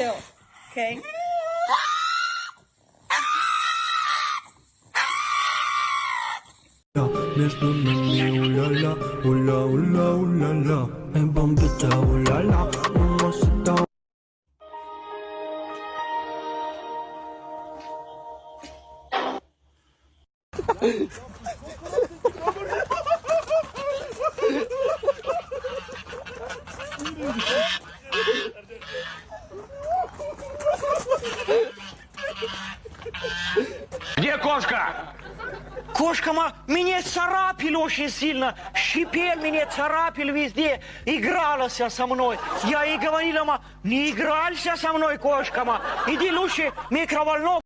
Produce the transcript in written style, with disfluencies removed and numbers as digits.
chill. Okay? Между нами уля-ля, уля-уля, уля-ля. Эй, бомбица, уля-ля, мамасита. Где кошка? Кошка меня царапил очень сильно, шипел меня, царапил везде, игралась со мной. Я ей говорила, не играйся со мной, кошка, иди лучше в микроволновку.